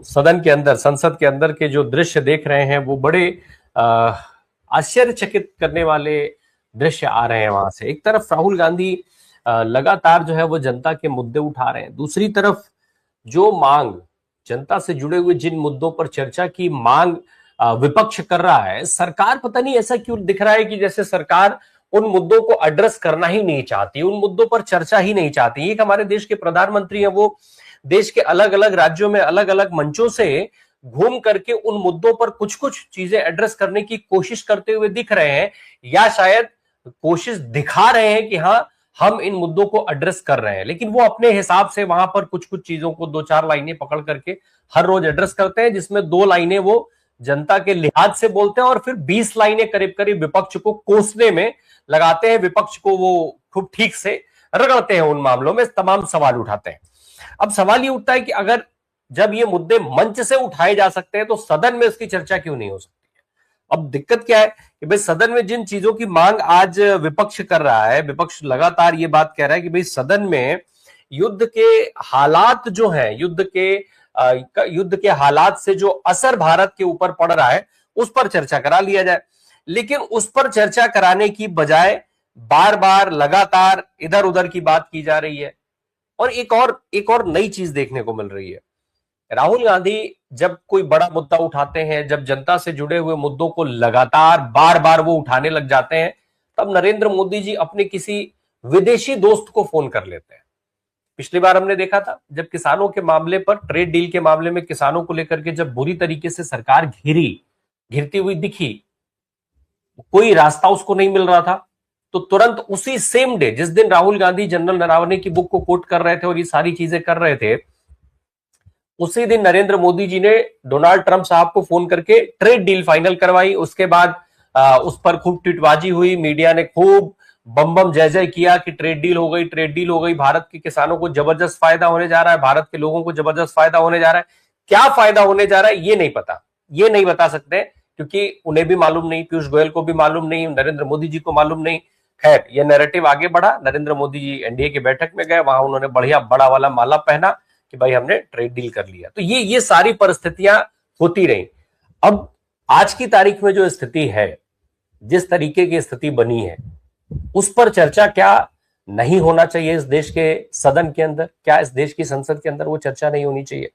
सदन के अंदर, संसद के अंदर के जो दृश्य देख रहे हैं वो बड़े आश्चर्यचकित करने वाले दृश्य आ रहे हैं वहां से। एक तरफ राहुल गांधी लगातार जो है वो जनता के मुद्दे उठा रहे हैं, दूसरी तरफ जो मांग, जनता से जुड़े हुए जिन मुद्दों पर चर्चा की मांग विपक्ष कर रहा है, सरकार पता नहीं ऐसा क्यों दिख रहा है कि जैसे सरकार उन मुद्दों को एड्रेस करना ही नहीं चाहती, उन मुद्दों पर चर्चा ही नहीं चाहती। एक हमारे देश के प्रधानमंत्री हैं, वो देश के अलग अलग राज्यों में अलग अलग मंचों से घूम करके उन मुद्दों पर कुछ कुछ चीजें एड्रेस करने की कोशिश करते हुए दिख रहे हैं, या शायद कोशिश दिखा रहे हैं कि हाँ हम इन मुद्दों को एड्रेस कर रहे हैं, लेकिन वो अपने हिसाब से वहां पर कुछ कुछ चीजों को दो चार लाइनें पकड़ करके हर रोज एड्रेस करते हैं, जिसमें 2 लाइनें वो जनता के लिहाज से बोलते हैं और फिर 20 लाइनें करीब करीब विपक्ष को कोसने में लगाते हैं। विपक्ष को वो खूब ठीक से रगड़ते हैं, उन मामलों में तमाम सवाल उठाते हैं। अब सवाल ये उठता है कि अगर जब ये मुद्दे मंच से उठाए जा सकते हैं तो सदन में उसकी चर्चा क्यों नहीं हो सकती है? अब दिक्कत क्या है कि भाई सदन में जिन चीजों की मांग आज विपक्ष कर रहा है, विपक्ष लगातार ये बात कह रहा है कि भाई सदन में युद्ध के हालात जो हैं, युद्ध के हालात से जो असर भारत के ऊपर पड़ रहा है उस पर चर्चा करा लिया जाए, लेकिन उस पर चर्चा कराने की बजाय बार बार लगातार इधर उधर की बात की जा रही है। और एक और नई चीज देखने को मिल रही है। राहुल गांधी जब कोई बड़ा मुद्दा उठाते हैं, जब जनता से जुड़े हुए मुद्दों को लगातार बार बार वो उठाने लग जाते हैं, तब नरेंद्र मोदी जी अपने किसी विदेशी दोस्त को फोन कर लेते हैं। पिछली बार हमने देखा था जब किसानों के मामले पर, ट्रेड डील के मामले में किसानों को लेकर के जब बुरी तरीके से सरकार घिरती हुई दिखी, कोई रास्ता उसको नहीं मिल रहा था, तो तुरंत उसी सेम डे जिस दिन राहुल गांधी जनरल नरवणे की बुक को कोट कर रहे थे और ये सारी चीजें कर रहे थे, उसी दिन नरेंद्र मोदी जी ने डोनाल्ड ट्रंप साहब को फोन करके ट्रेड डील फाइनल करवाई। उसके बाद उस पर खूब ट्वीटबाजी हुई, मीडिया ने खूब बम बम जय जय किया कि ट्रेड डील हो गई, ट्रेड डील हो गई, भारत के किसानों को जबरदस्त फायदा होने जा रहा है, भारत के लोगों को जबरदस्त फायदा होने जा रहा है। क्या फायदा होने जा रहा है ये नहीं पता, ये नहीं बता सकते, क्योंकि उन्हें भी मालूम नहीं, पीयूष गोयल को भी मालूम नहीं, नरेंद्र मोदी जी को मालूम नहीं। खैर, यह नैरेटिव आगे बढ़ा, नरेंद्र मोदी जी एनडीए की बैठक में गए, वहां उन्होंने बढ़िया बड़ा वाला माला पहना कि भाई हमने ट्रेड डील कर लिया। तो ये सारी परिस्थितियां होती रही। अब आज की तारीख में जो स्थिति है, जिस तरीके की स्थिति बनी है, उस पर चर्चा क्या नहीं होना चाहिए इस देश के सदन के अंदर? क्या इस देश की संसद के अंदर वो चर्चा नहीं होनी चाहिए?